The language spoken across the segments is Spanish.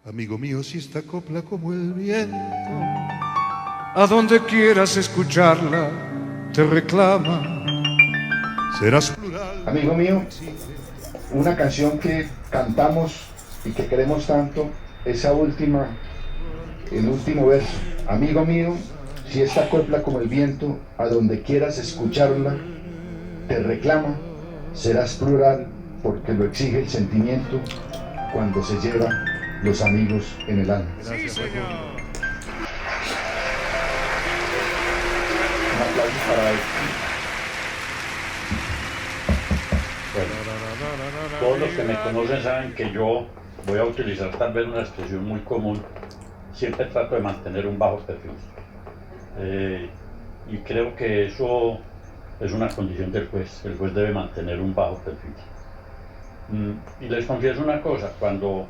Amigo mío, si esta copla como el viento, a donde quieras escucharla, te reclama, serás plural. Amigo mío, una canción que cantamos y que queremos tanto, esa última, el último verso. Amigo mío, si esta copla como el viento, a donde quieras escucharla, te reclama, serás plural, porque lo exige el sentimiento cuando se lleva los amigos en el alma. Sí, señor. Un aplauso para él. Bueno, todos los que me conocen saben que yo voy a utilizar tal vez una expresión muy común. Siempre trato de mantener un bajo perfil. Y creo que eso es una condición del juez. El juez debe mantener un bajo perfil. Y les confieso una cosa, cuando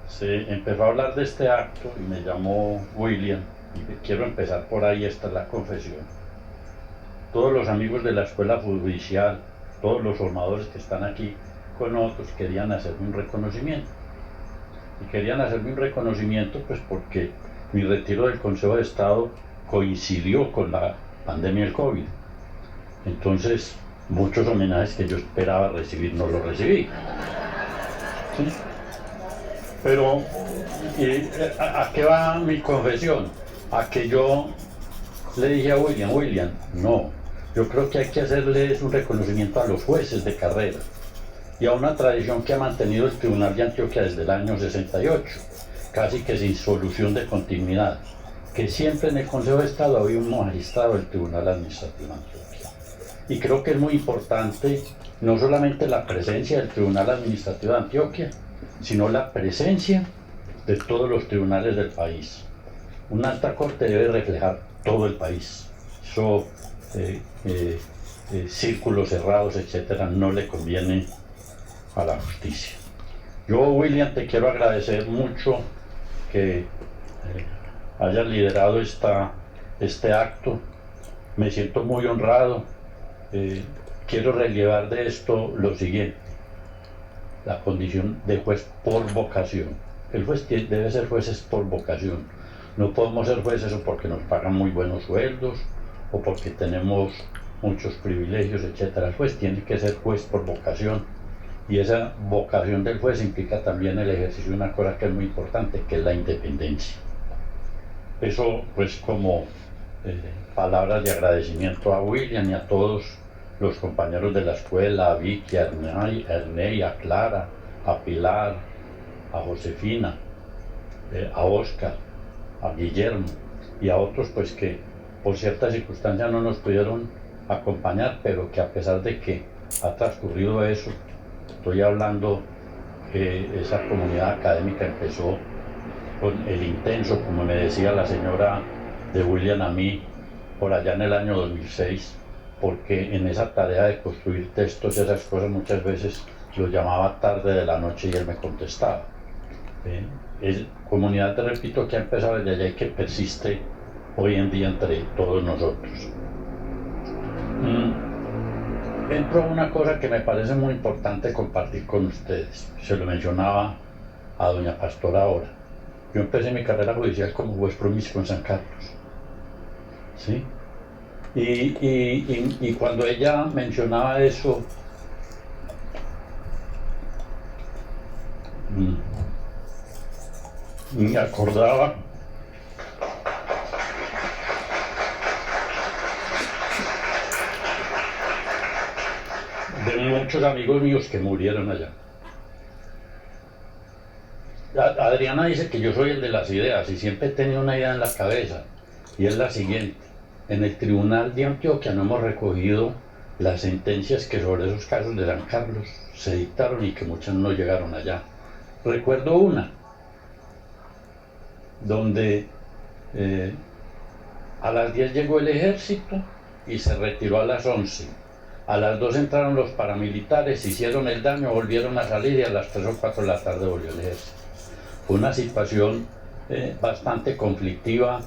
se empezó a hablar de este acto y me llamó William, y quiero empezar por ahí, esta es la confesión. Todos los amigos de la escuela judicial, todos los formadores que están aquí con nosotros querían hacerme un reconocimiento. Y querían hacerme un reconocimiento pues porque mi retiro del Consejo de Estado coincidió con la pandemia del COVID. Entonces, muchos homenajes que yo esperaba recibir no los recibí. ¿Sí? Pero, ¿a qué va mi confesión? A que yo le dije a William, no, yo creo que hay que hacerles un reconocimiento a los jueces de carrera y a una tradición que ha mantenido el Tribunal de Antioquia desde el año 68, casi que sin solución de continuidad, que siempre en el Consejo de Estado había un magistrado del Tribunal Administrativo de Antioquia. Y creo que es muy importante no solamente la presencia del Tribunal Administrativo de Antioquia, sino la presencia de todos los tribunales del país. Una alta corte debe reflejar todo el país. Eso, círculos cerrados, etcétera, no le conviene a la justicia. Yo, William, te quiero agradecer mucho que hayas liderado este acto. Me siento muy honrado. Quiero relevar de esto lo siguiente: la condición de juez por vocación. El juez debe ser jueces por vocación. No podemos ser jueces o porque nos pagan muy buenos sueldos o porque tenemos muchos privilegios, etc. El juez tiene que ser juez por vocación, y esa vocación del juez implica también el ejercicio de una cosa que es muy importante, que es la independencia. Eso pues como palabras de agradecimiento a William y a todos los compañeros de la escuela, a Vicky, a Ernei, a Clara, a Pilar, a Josefina, a Oscar, a Guillermo y a otros pues que por ciertas circunstancias no nos pudieron acompañar, pero que a pesar de que ha transcurrido eso, estoy hablando que esa comunidad académica empezó con el intenso, como me decía la señora de William a mí, por allá en el año 2006, porque en esa tarea de construir textos y esas cosas muchas veces lo llamaba tarde de la noche y él me contestaba. Es comunidad, te repito, que ha empezado desde allá y que persiste hoy en día entre todos nosotros. Entro a una cosa que me parece muy importante compartir con ustedes. Se lo mencionaba a doña Pastora ahora. Yo empecé mi carrera judicial como juez promiscuo en San Carlos. ¿Sí? Y cuando ella mencionaba eso, me acordaba de muchos amigos míos que murieron allá. Adriana dice que yo soy el de las ideas y siempre he tenido una idea en la cabeza, y es la siguiente: en el Tribunal de Antioquia no hemos recogido las sentencias que sobre esos casos de San Carlos se dictaron y que muchas no llegaron allá. Recuerdo una donde a las 10 llegó el ejército y se retiró a las 11. A las 2 entraron los paramilitares, hicieron el daño, volvieron a salir y a las 3 o 4 de la tarde volvió el ejército. Fue una situación bastante conflictiva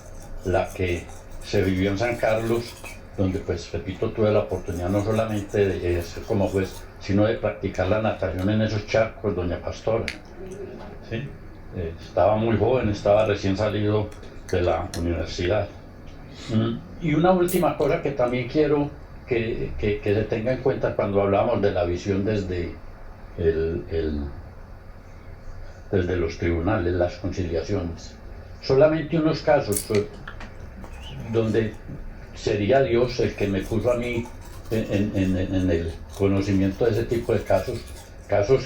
la que se vivió en San Carlos, donde pues repito, tuve la oportunidad no solamente de ejercer como juez, sino de practicar la natación en esos charcos, doña Pastora. ¿Sí? estaba muy joven, estaba recién salido de la universidad. Y una última cosa que también quiero que se tenga en cuenta cuando hablamos de la visión desde desde los tribunales, las conciliaciones. Solamente unos casos donde sería Dios el que me puso a mí en el conocimiento de ese tipo de casos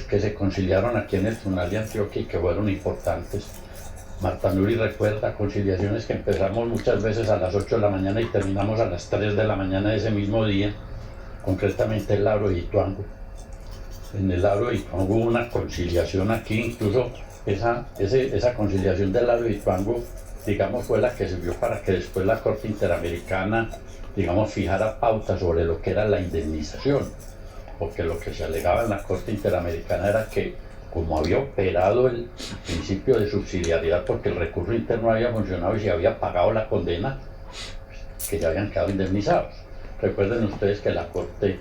que se conciliaron aquí en el Tribunal de Antioquia y que fueron importantes. Marta Nuri recuerda conciliaciones que empezamos muchas veces a las 8 de la mañana y terminamos a las 3 de la mañana de ese mismo día, concretamente el Lauro de Ituango. En el Lauro de Ituango hubo una conciliación aquí, incluso esa conciliación del Lauro de Ituango, digamos, fue la que sirvió para que después la Corte Interamericana, digamos, fijara pautas sobre lo que era la indemnización, porque lo que se alegaba en la Corte Interamericana era que, como había operado el principio de subsidiariedad, porque el recurso interno había funcionado y se había pagado la condena, que ya habían quedado indemnizados. Recuerden ustedes que la Corte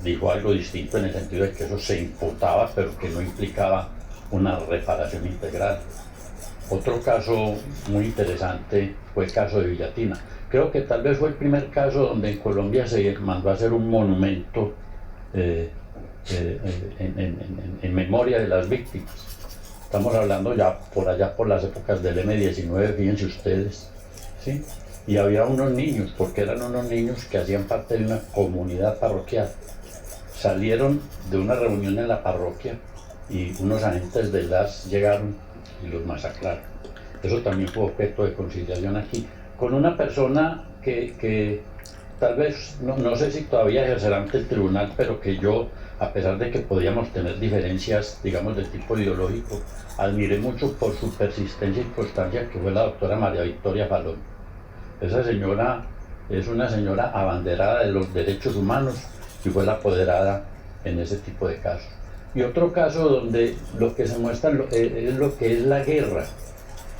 dijo algo distinto en el sentido de que eso se imputaba, pero que no implicaba una reparación integral. Otro caso muy interesante fue el caso de Villatina. Creo que tal vez fue el primer caso donde en Colombia se mandó a hacer un monumento en memoria de las víctimas. Estamos hablando ya por allá por las épocas del M-19, fíjense ustedes, ¿sí? Y había unos niños, porque eran unos niños que hacían parte de una comunidad parroquial. Salieron de una reunión en la parroquia y unos agentes del DAS llegaron y los masacraron. Eso también fue objeto de conciliación aquí, con una persona que tal vez, no sé si todavía ejercerá ante el tribunal, pero que yo, a pesar de que podíamos tener diferencias, digamos, de tipo ideológico, admiré mucho por su persistencia y constancia, que fue la doctora María Victoria Falón. Esa señora es una señora abanderada de los derechos humanos y fue la apoderada en ese tipo de casos. Y otro caso donde lo que se muestra es lo que es la guerra,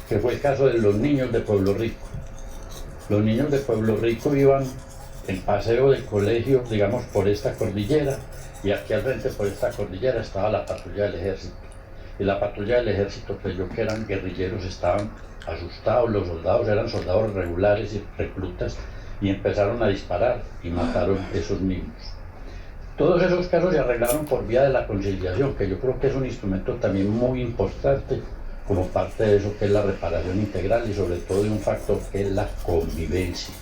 que fue el caso de los niños de Pueblo Rico. Los niños de Pueblo Rico iban en paseo de colegio, digamos, por esta cordillera, y aquí al frente por esta cordillera estaba la patrulla del ejército. Y la patrulla del ejército creyó que eran guerrilleros, estaban asustados, los soldados eran soldados regulares y reclutas, y empezaron a disparar y mataron a esos niños. Todos esos casos se arreglaron por vía de la conciliación, que yo creo que es un instrumento también muy importante como parte de eso que es la reparación integral y sobre todo de un factor que es la convivencia.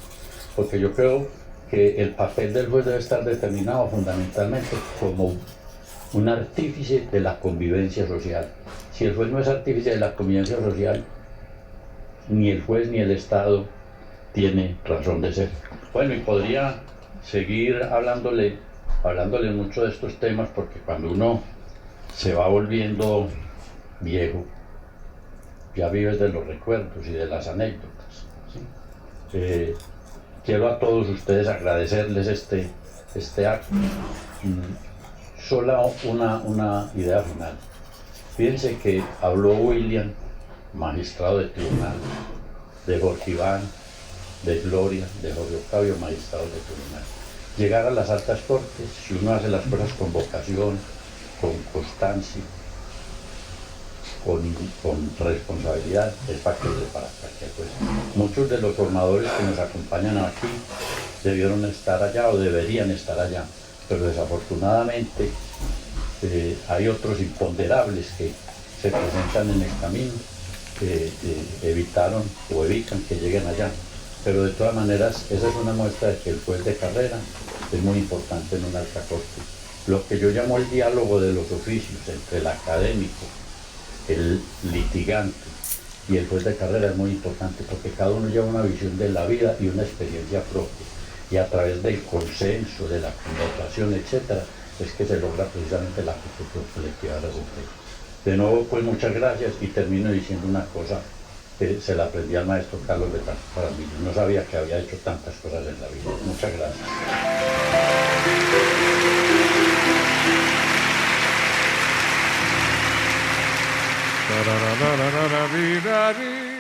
Porque yo creo que el papel del juez debe estar determinado fundamentalmente como un artífice de la convivencia social. Si el juez no es artífice de la convivencia social, ni el juez ni el Estado tiene razón de ser. Bueno, y podría seguir hablándole mucho de estos temas, porque cuando uno se va volviendo viejo, ya vives de los recuerdos y de las anécdotas, ¿sí? Quiero a todos ustedes agradecerles este acto. Solo una idea final. Fíjense que habló William, magistrado de tribunal, de Jorge Iván, de Gloria, de Jorge Octavio, magistrado de tribunal. Llegar a las altas cortes, si uno hace las cosas con vocación, con constancia, con responsabilidad, es factible para cualquier cosa. Muchos de los formadores que nos acompañan aquí debieron estar allá o deberían estar allá, pero desafortunadamente hay otros imponderables que se presentan en el camino que evitaron o evitan que lleguen allá. Pero de todas maneras, esa es una muestra de que el juez de carrera es muy importante en una alta corte. Lo que yo llamo el diálogo de los oficios entre el académico, el litigante y el juez de carrera es muy importante, porque cada uno lleva una visión de la vida y una experiencia propia, y a través del consenso, de la conversación, etcétera, es que se logra precisamente la construcción colectiva de la sentencia. De nuevo, pues muchas gracias, y termino diciendo una cosa que se la aprendí al maestro Carlos Betán Jaramillo. No sabía que había hecho tantas cosas en la vida. Muchas gracias. Da da da da da da da da.